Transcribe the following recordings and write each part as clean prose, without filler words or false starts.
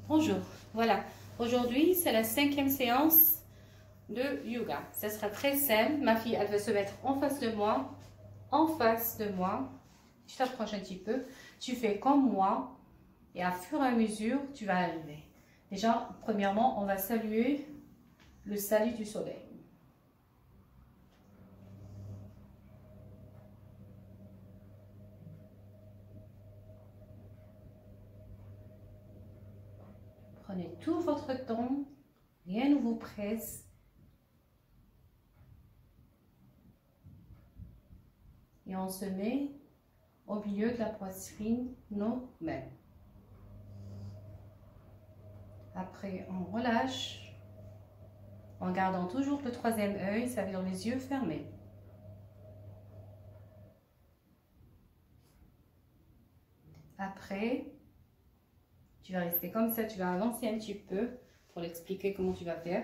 Bonjour, voilà. Aujourd'hui, c'est la 5e séance de yoga. Ça sera très simple. Ma fille, elle va se mettre en face de moi. En face de moi. Je t'approche un petit peu. Tu fais comme moi. Et à fur et à mesure, tu vas arriver. Déjà, premièrement, on va saluer le salut du soleil. Prenez tout votre temps. Rien ne vous presse. Et on se met au milieu de la poitrine, nos mains. Après, on relâche en gardant toujours le troisième œil, ça veut dire les yeux fermés. Après, tu vas rester comme ça, tu vas avancer un petit peu pour l'expliquer comment tu vas faire.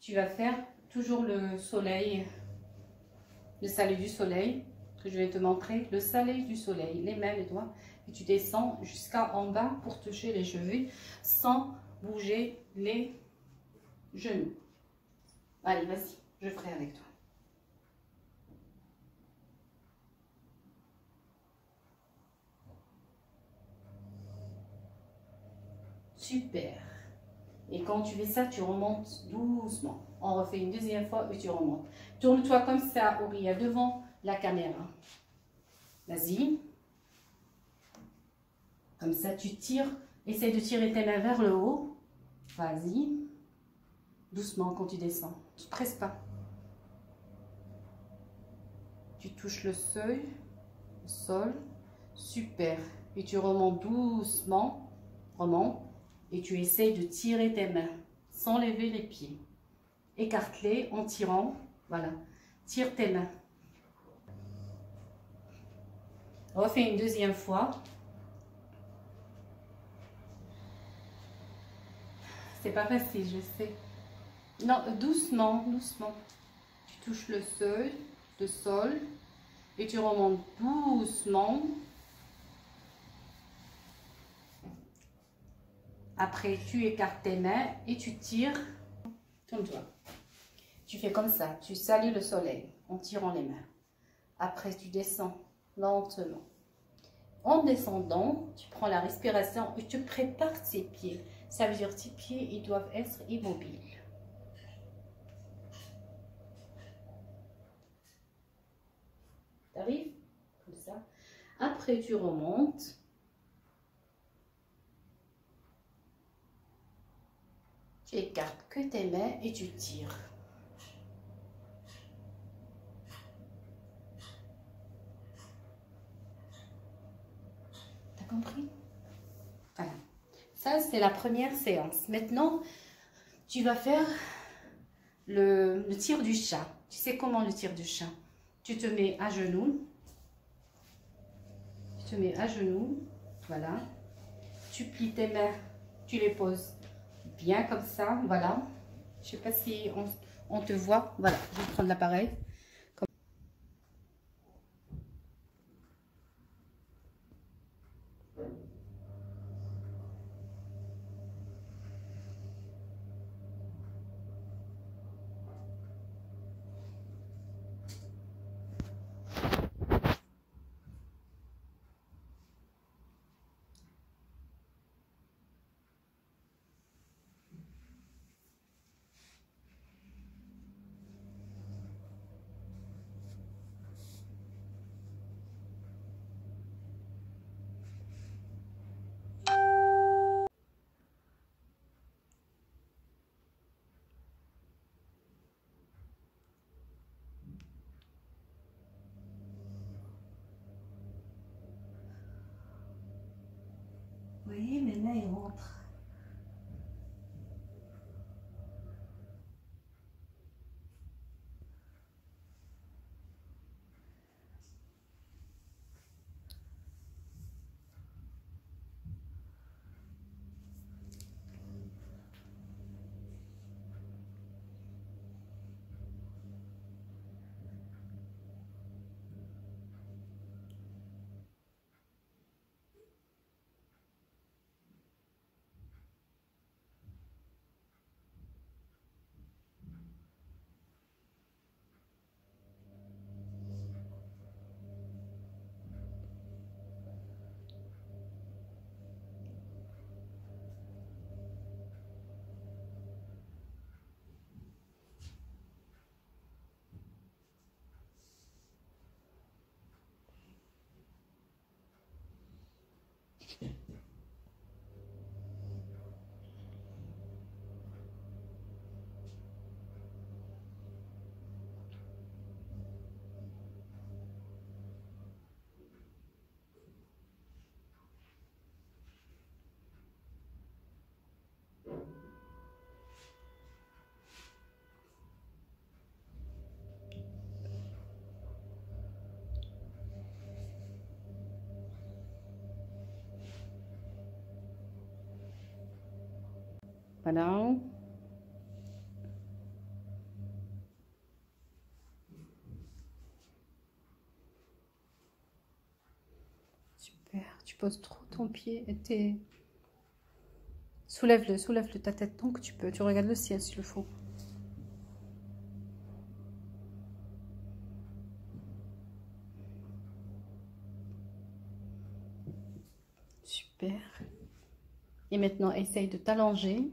Tu vas faire toujours le soleil, le salut du soleil, que je vais te montrer, le salut du soleil, les mains, les doigts, et tu descends jusqu'en bas pour toucher les chevilles sans bouger les genoux. Allez, vas-y, je ferai avec toi. Super. Et quand tu fais ça, tu remontes doucement. On refait une deuxième fois et tu remontes. Tourne-toi comme ça, Auria, devant la caméra. Vas-y. Comme ça, tu tires. Essaye de tirer tes mains vers le haut. Vas-y. Doucement quand tu descends. Tu ne presses pas. Tu touches le seuil, le sol. Super. Et tu remontes doucement. Remonte. Et tu essayes de tirer tes mains sans lever les pieds. Écarte-les en tirant. Voilà. Tire tes mains. Refais une deuxième fois. C'est pas facile, je sais. Non, doucement, doucement. Tu touches le seuil, le sol, et tu remontes doucement. Après, tu écartes tes mains et tu tires. Tourne-toi. Tu fais comme ça. Tu salues le soleil en tirant les mains. Après, tu descends lentement. En descendant, tu prends la respiration et tu prépares tes pieds. Ça veut dire tes pieds, ils doivent être immobiles. T'arrives? Comme ça. Après, tu remontes. Tu écartes que tes mains et tu tires. T'as compris? Voilà. Ça, c'est la première séance. Maintenant, tu vas faire le tir du chat. Tu sais comment le tir du chat? Tu te mets à genoux. Tu te mets à genoux. Voilà. Tu plies tes mains. Tu les poses bien comme ça. Voilà. Je ne sais pas si on te voit. Voilà. Je vais prendre l'appareil. Vous voyez, mes mains, ils rentrent. Voilà. Super. Tu poses trop ton pied et tes... soulève-le ta tête tant que tu peux. Tu regardes le ciel s'il le faut. Super. Et maintenant, essaye de t'allonger.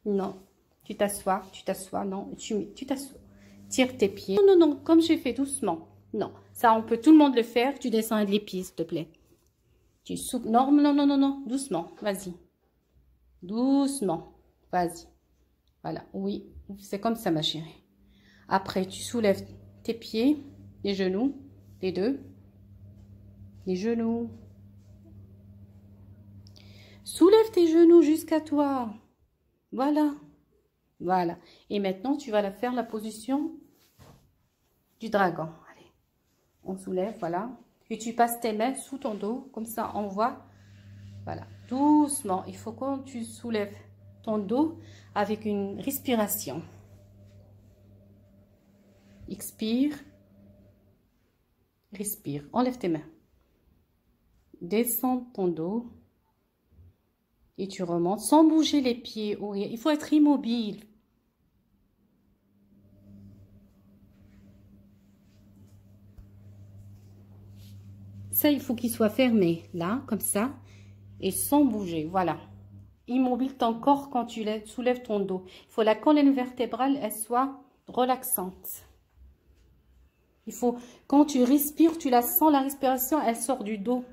Non. Tu t'assois, non. Tu t'assois. Tire tes pieds. Non, non, non, comme j'ai fait, doucement. Non. Ça, on peut tout le monde le faire. Tu descends les pieds, s'il te plaît. Tu soupes. Non, non, non, non, non. Doucement. Vas-y. Doucement. Vas-y. Voilà. Oui. C'est comme ça, ma chérie. Après, tu soulèves tes pieds, les genoux, les deux. Les genoux. Soulève tes genoux jusqu'à toi. Voilà. Voilà. Et maintenant, tu vas faire la position du dragon. Allez. On soulève, voilà. Et tu passes tes mains sous ton dos. Comme ça, on voit. Voilà. Doucement. Il faut que tu soulèves ton dos avec une respiration. Expire. Respire. Enlève tes mains. Descends ton dos. Et tu remontes sans bouger les pieds. Il faut être immobile. Ça, il faut qu'il soit fermé, là, comme ça, et sans bouger, voilà. Immobile ton corps quand tu soulèves ton dos. Il faut la colonne vertébrale, elle soit relaxante. Il faut, quand tu respires, tu la sens, la respiration, elle sort du dos.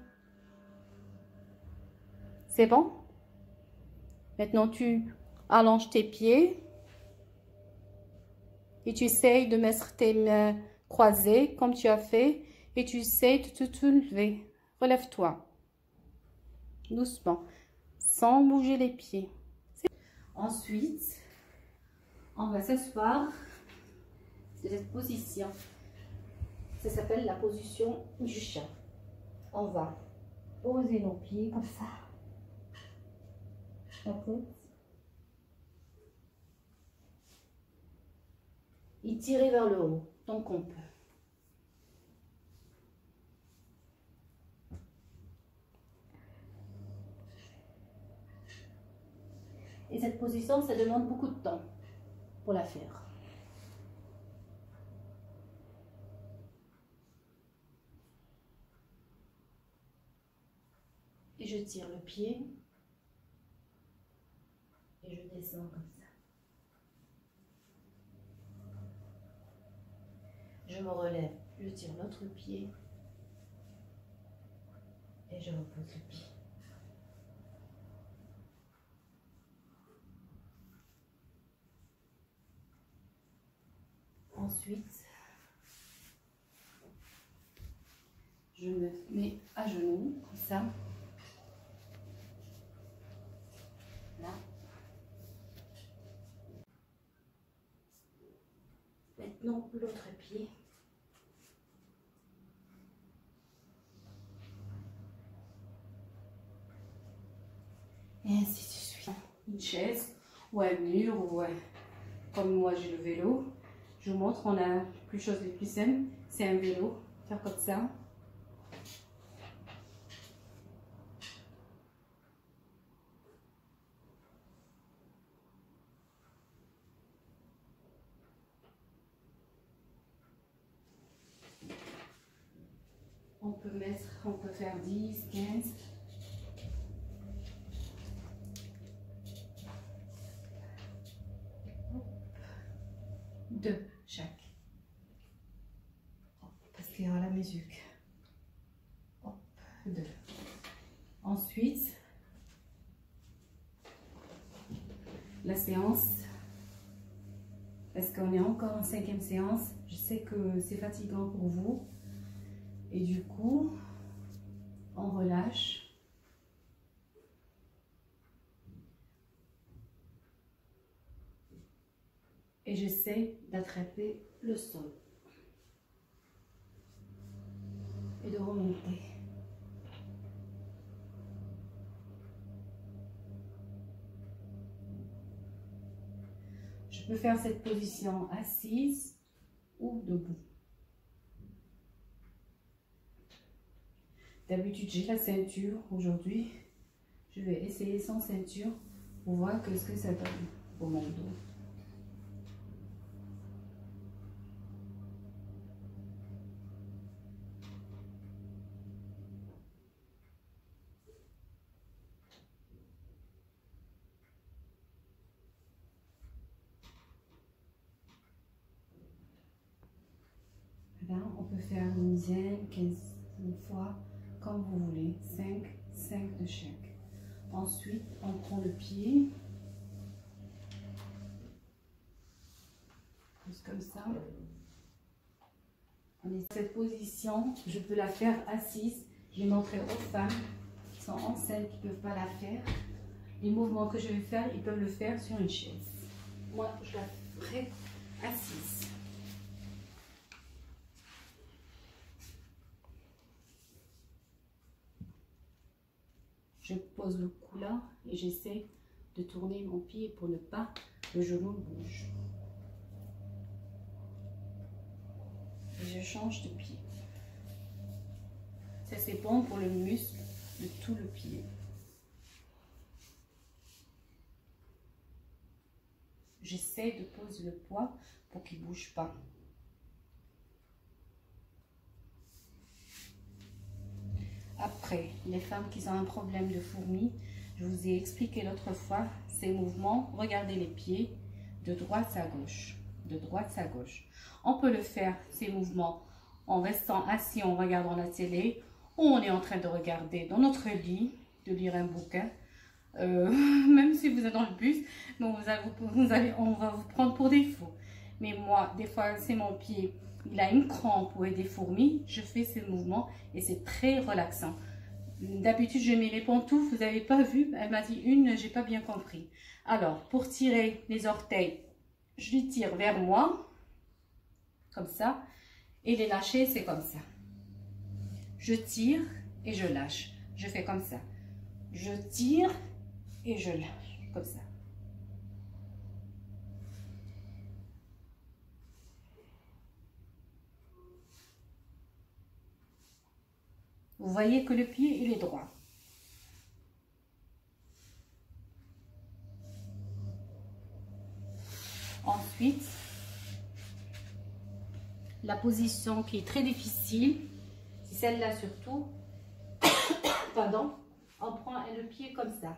C'est bon? Maintenant, tu allonges tes pieds. Et tu essayes de mettre tes mains croisées, comme tu as fait. Et tu essayes de te lever. Relève-toi. Doucement. Sans bouger les pieds. Ensuite, on va s'asseoir de cette position. Ça s'appelle la position du chat. On va poser nos pieds comme ça. La tête. Et tirer vers le haut, tant qu'on peut. Et cette position, ça demande beaucoup de temps pour la faire. Et je tire le pied. Et je descends comme ça. Je me relève, je tire l'autre pied. Et je repose le pied. Ensuite, je me mets à genoux, comme ça. Là. Maintenant, l'autre pied. Et ainsi de suite. Une chaise, ou un mur, ou comme moi j'ai le vélo. Je vous montre, on a plus chose de plus simple, c'est un vélo. Faire comme ça. On peut faire 10, 15. Deux chaque. Parce qu'il y aura la musique. Hop, deux. Ensuite, la séance. Parce qu'on est encore en 5e séance. Je sais que c'est fatigant pour vous. Et du coup, on relâche. Et j'essaie d'attraper le sol. Et de remonter. Je peux faire cette position assise ou debout. D'habitude, j'ai la ceinture. Aujourd'hui, je vais essayer sans ceinture pour voir ce que ça donne pour mon dos. Là, on peut faire une dizaine, 15 fois, comme vous voulez. 5 de chaque. Ensuite, on prend le pied. Juste comme ça. On est dans cette position. Je peux la faire assise. Je vais montrer aux femmes qui sont enceintes, qui ne peuvent pas la faire. Les mouvements que je vais faire, ils peuvent le faire sur une chaise. Moi, je la ferai assise. Je pose le cou là et j'essaie de tourner mon pied pour ne pas que le genou bouge. Et je change de pied. Ça, c'est bon pour le muscle de tout le pied. J'essaie de poser le poids pour qu'il ne bouge pas. Après, les femmes qui ont un problème de fourmis, je vous ai expliqué l'autre fois ces mouvements. Regardez les pieds de droite à gauche, de droite à gauche. On peut le faire, ces mouvements, en restant assis, en regardant la télé, ou on est en train de regarder dans notre lit, de lire un bouquin. Même si vous êtes dans le bus, donc on va vous prendre pour des fous. Mais moi, des fois, c'est mon pied. Il a une crampe ou des fourmis, je fais ces mouvements et c'est très relaxant. D'habitude, je mets les pantoufles, vous n'avez pas vu, elle m'a dit une, j'ai pas bien compris. Alors, pour tirer les orteils, je les tire vers moi, comme ça, et les lâcher, c'est comme ça. Je tire et je lâche, je fais comme ça. Je tire et je lâche, comme ça. Vous voyez que le pied, il est droit. Ensuite, la position qui est très difficile, c'est celle-là surtout. Pardon, on prend le pied comme ça.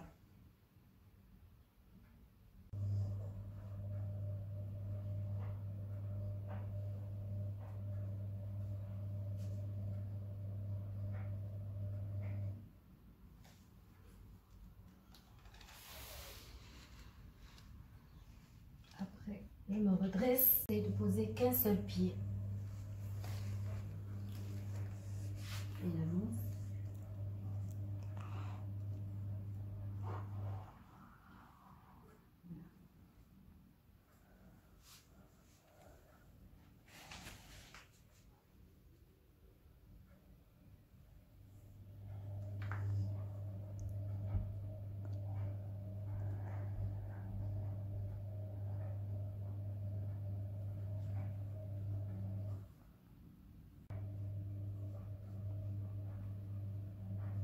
Après, je me redresse et de poser qu'un seul pied. Et j'avance.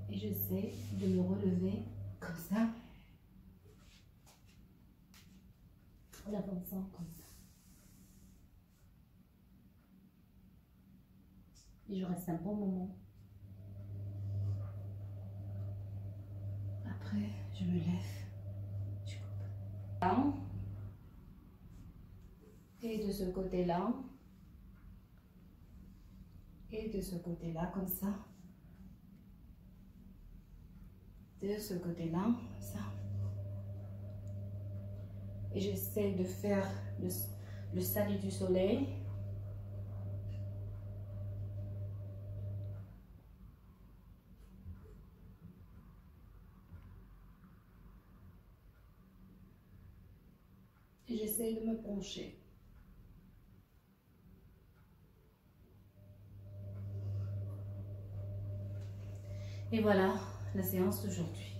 Et j'essaie de me relever comme ça, en avançant comme ça. Et je reste un bon moment. Après, je me lève. Je coupe. Là. Et de ce côté-là. Et de ce côté-là, comme ça. De ce côté-là, comme ça. Et j'essaie de faire le salut du soleil. Et j'essaie de me pencher. Et voilà la séance d'aujourd'hui.